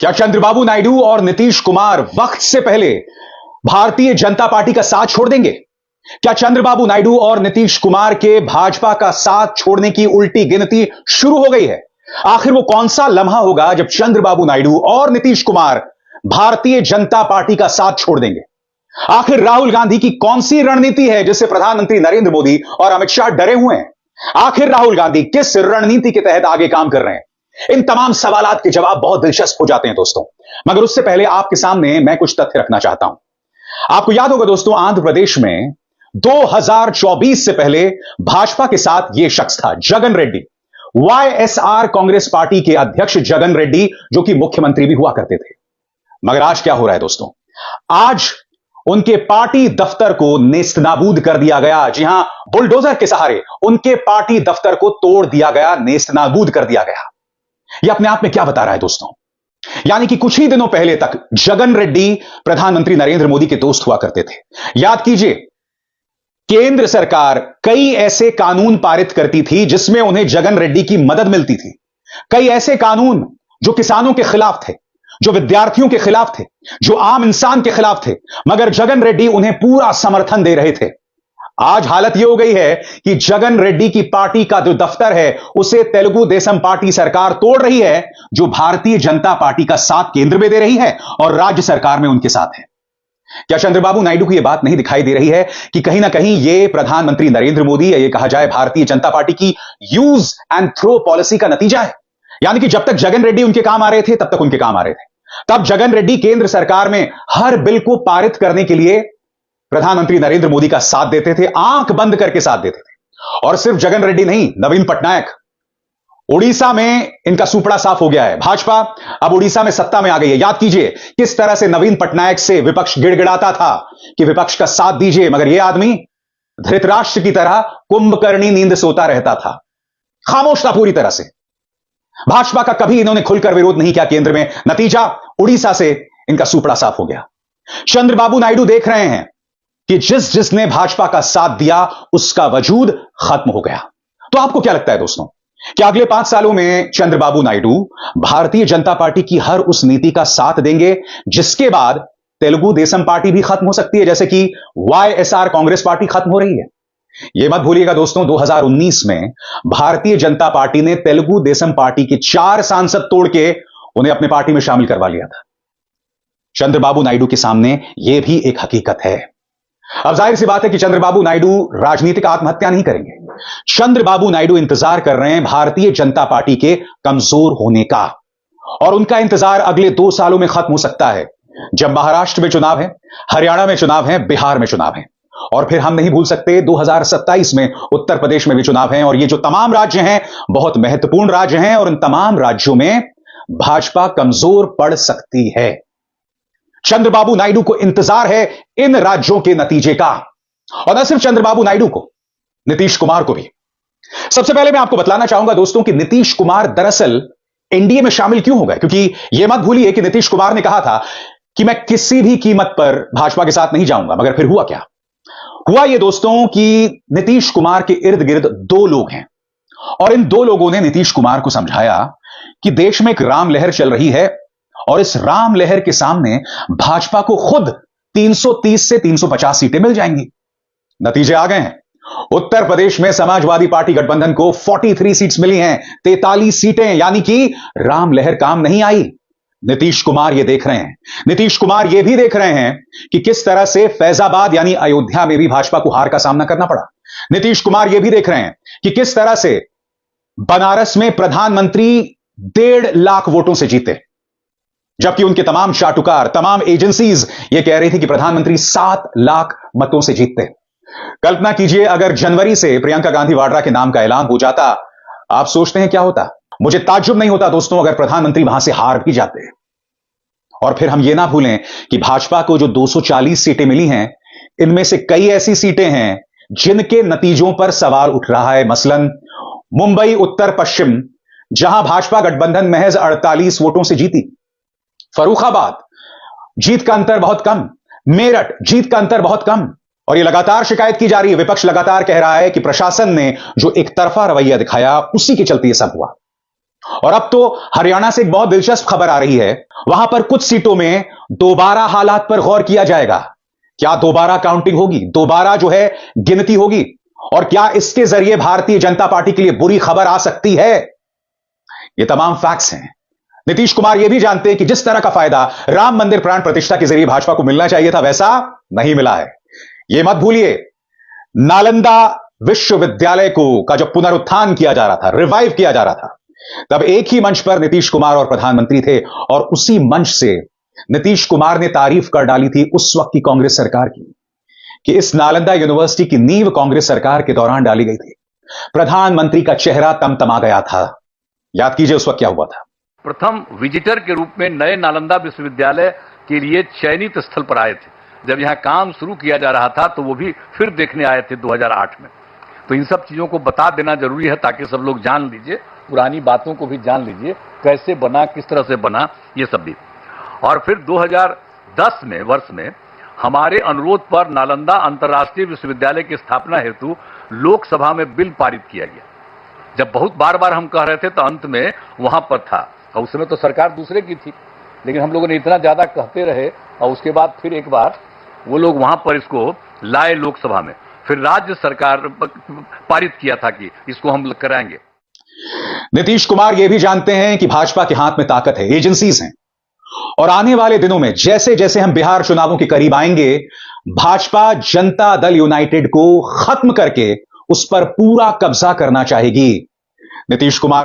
क्या चंद्रबाबू नायडू और नीतीश कुमार वक्त से पहले भारतीय जनता पार्टी का साथ छोड़ देंगे? क्या चंद्रबाबू नायडू और नीतीश कुमार के भाजपा का साथ छोड़ने की उल्टी गिनती शुरू हो गई है? आखिर वो कौन सा लम्हा होगा जब चंद्रबाबू नायडू और नीतीश कुमार भारतीय जनता पार्टी का साथ छोड़ देंगे? आखिर राहुल गांधी की कौन सी रणनीति है जिससे प्रधानमंत्री नरेंद्र मोदी और अमित शाह डरे हुए हैं? आखिर राहुल गांधी किस रणनीति के तहत आगे काम कर रहे हैं? इन तमाम सवालात के जवाब बहुत दिलचस्प हो जाते हैं दोस्तों, मगर उससे पहले आपके सामने मैं कुछ तथ्य रखना चाहता हूं। आपको याद होगा दोस्तों, आंध्र प्रदेश में 2024 से पहले भाजपा के साथ यह शख्स था, जगन रेड्डी, वाईएसआर कांग्रेस पार्टी के अध्यक्ष जगन रेड्डी, जो कि मुख्यमंत्री भी हुआ करते थे। मगर आज क्या हो रहा है दोस्तों? आज उनके पार्टी दफ्तर को नेस्तनाबूद कर दिया गया। जी हां, बुलडोजर के सहारे उनके पार्टी दफ्तर को तोड़ दिया गया, नेस्तनाबूद कर दिया गया। यह अपने आप में क्या बता रहा है दोस्तों? यानी कि कुछ ही दिनों पहले तक जगन रेड्डी प्रधानमंत्री नरेंद्र मोदी के दोस्त हुआ करते थे। याद कीजिए, केंद्र सरकार कई ऐसे कानून पारित करती थी जिसमें उन्हें जगन रेड्डी की मदद मिलती थी। कई ऐसे कानून जो किसानों के खिलाफ थे, जो विद्यार्थियों के खिलाफ थे, जो आम इंसान के खिलाफ थे, मगर जगन रेड्डी उन्हें पूरा समर्थन दे रहे थे। आज हालत यह हो गई है कि जगन रेड्डी की पार्टी का जो दफ्तर है उसे तेलुगु देशम पार्टी सरकार तोड़ रही है, जो भारतीय जनता पार्टी का साथ केंद्र में दे रही है और राज्य सरकार में उनके साथ है। क्या चंद्रबाबू नायडू को यह बात नहीं दिखाई दे रही है कि कहीं ना कहीं यह प्रधानमंत्री नरेंद्र मोदी, या यह कहा जाए भारतीय जनता पार्टी की यूज एंड थ्रो पॉलिसी का नतीजा है? यानी कि जब तक जगन रेड्डी उनके काम आ रहे थे तब तक उनके काम आ रहे थे। तब जगन रेड्डी केंद्र सरकार में हर बिल को पारित करने के लिए प्रधानमंत्री नरेंद्र मोदी का साथ देते थे, आंख बंद करके साथ देते थे। और सिर्फ जगन रेड्डी नहीं, नवीन पटनायक, उड़ीसा में इनका सुपड़ा साफ हो गया है। भाजपा अब उड़ीसा में सत्ता में आ गई है। याद कीजिए किस तरह से नवीन पटनायक से विपक्ष गिड़गिड़ाता था कि विपक्ष का साथ दीजिए, मगर यह आदमी धृतराष्ट्र की तरह कुंभकर्णी नींद सोता रहता था, खामोश था पूरी तरह से। भाजपा का कभी इन्होंने खुलकर विरोध नहीं किया केंद्र में। नतीजा, उड़ीसा से इनका सुपड़ा साफ हो गया। चंद्रबाबू नायडू देख रहे हैं कि जिसने भाजपा का साथ दिया उसका वजूद खत्म हो गया। तो आपको क्या लगता है दोस्तों, कि अगले 5 सालों में चंद्रबाबू नायडू भारतीय जनता पार्टी की हर उस नीति का साथ देंगे जिसके बाद तेलुगु देशम पार्टी भी खत्म हो सकती है, जैसे कि वाईएसआर कांग्रेस पार्टी खत्म हो रही है? यह मत भूलिएगा दोस्तों, 2019 में भारतीय जनता पार्टी ने तेलुगु देशम पार्टी के 4 सांसद तोड़ के उन्हें अपने पार्टी में शामिल करवा लिया था। चंद्रबाबू नायडू के सामने यह भी एक हकीकत है। अब जाहिर सी बात है कि चंद्रबाबू नायडू राजनीतिक आत्महत्या नहीं करेंगे। चंद्रबाबू नायडू इंतजार कर रहे हैं भारतीय जनता पार्टी के कमजोर होने का, और उनका इंतजार अगले 2 सालों में खत्म हो सकता है, जब महाराष्ट्र में चुनाव है, हरियाणा में चुनाव है, बिहार में चुनाव है, और फिर हम नहीं भूल सकते 2027 में उत्तर प्रदेश में भी चुनाव है। और ये जो तमाम राज्य हैं बहुत महत्वपूर्ण राज्य हैं, और इन तमाम राज्यों में भाजपा कमजोर पड़ सकती है। चंद्रबाबू नायडू को इंतजार है इन राज्यों के नतीजे का, और न सिर्फ चंद्रबाबू नायडू को, नीतीश कुमार को भी। सबसे पहले मैं आपको बतलाना चाहूंगा दोस्तों कि नीतीश कुमार दरअसल एनडीए में शामिल क्यों हो गए, क्योंकि यह मत भूलिए कि नीतीश कुमार ने कहा था कि मैं किसी भी कीमत पर भाजपा के साथ नहीं जाऊंगा। मगर फिर हुआ क्या? हुआ यह दोस्तों कि नीतीश कुमार के इर्द गिर्द 2 लोग हैं, और इन 2 लोगों ने नीतीश कुमार को समझाया कि देश में एक राम लहर चल रही है, और इस राम लहर के सामने भाजपा को खुद 330 से 350 सीटें मिल जाएंगी। नतीजे आ गए हैं। उत्तर प्रदेश में समाजवादी पार्टी गठबंधन को 43 सीट्स मिली हैं, 43 सीटें, यानी कि राम लहर काम नहीं आई। नीतीश कुमार ये देख रहे हैं। नीतीश कुमार ये भी देख रहे हैं कि किस तरह से फैजाबाद यानी अयोध्या में भी भाजपा को हार का सामना करना पड़ा। नीतीश कुमार ये भी देख रहे हैं कि किस तरह से बनारस में प्रधानमंत्री 1.5 लाख वोटों से जीते, जबकि उनके तमाम चाटुकार, तमाम एजेंसीज ये कह रही थी कि प्रधानमंत्री 7 लाख मतों से जीतते। कल्पना कीजिए अगर जनवरी से प्रियंका गांधी वाड्रा के नाम का ऐलान हो जाता, आप सोचते हैं क्या होता? मुझे ताज्जुब नहीं होता दोस्तों अगर प्रधानमंत्री वहां से हार भी जाते। और फिर हम ये ना भूलें कि भाजपा को जो 240 सीटें मिली हैं, इनमें से कई ऐसी सीटें हैं जिनके नतीजों पर सवाल उठ रहा है। मसलन मुंबई उत्तर पश्चिम, जहां भाजपा गठबंधन महज 48 वोटों से जीती। फर्रुखाबाद, जीत का अंतर बहुत कम। मेरठ, जीत का अंतर बहुत कम। और यह लगातार शिकायत की जा रही है, विपक्ष लगातार कह रहा है कि प्रशासन ने जो एक तरफा रवैया दिखाया उसी के चलते यह सब हुआ। और अब तो हरियाणा से एक बहुत दिलचस्प खबर आ रही है। वहां पर कुछ सीटों में दोबारा हालात पर गौर किया जाएगा। क्या दोबारा काउंटिंग होगी, दोबारा जो है गिनती होगी, और क्या इसके जरिए भारतीय जनता पार्टी के लिए बुरी खबर आ सकती है? ये तमाम फैक्ट्स हैं। नीतीश कुमार यह भी जानते हैं कि जिस तरह का फायदा राम मंदिर प्राण प्रतिष्ठा के जरिए भाजपा को मिलना चाहिए था, वैसा नहीं मिला है। यह मत भूलिए, नालंदा विश्वविद्यालय का जब पुनरुत्थान किया जा रहा था, रिवाइव किया जा रहा था, तब एक ही मंच पर नीतीश कुमार और प्रधानमंत्री थे, और उसी मंच से नीतीश कुमार ने तारीफ कर डाली थी उस वक्त की कांग्रेस सरकार की, कि इस नालंदा यूनिवर्सिटी की नींव कांग्रेस सरकार के दौरान डाली गई थी। प्रधानमंत्री का चेहरा तमतमा गया था। याद कीजिए उस वक्त क्या हुआ था। प्रथम विजिटर के रूप में नए नालंदा विश्वविद्यालय के लिए चयनित स्थल पर आए थे। जब यहां काम शुरू किया जा रहा था तो वो भी फिर देखने आए थे 2008 में। तो इन सब चीजों को बता देना जरूरी है ताकि सब लोग जान लीजिए, पुरानी बातों को भी जान लीजिए, कैसे बना, किस तरह से बना, ये सब भी। और फिर 2010 में वर्ष में हमारे अनुरोध पर नालंदा अंतर्राष्ट्रीय विश्वविद्यालय की स्थापना हेतु लोकसभा में बिल पारित किया गया। जब बहुत बार बार हम कह रहे थे तो अंत में वहां पर था, और उस समय तो सरकार दूसरे की थी, लेकिन हम लोगों ने इतना ज्यादा कहते रहे, और उसके बाद फिर एक बार वो लोग वहां पर इसको लाए लोकसभा में, फिर राज्य सरकार पारित किया था कि इसको हम कराएंगे। नीतीश कुमार यह भी जानते हैं कि भाजपा के हाथ में ताकत है, एजेंसीज हैं, और आने वाले दिनों में जैसे जैसे हम बिहार चुनावों के करीब आएंगे, भाजपा जनता दल यूनाइटेड को खत्म करके उस पर पूरा कब्जा करना चाहेगी। नीतीश कुमार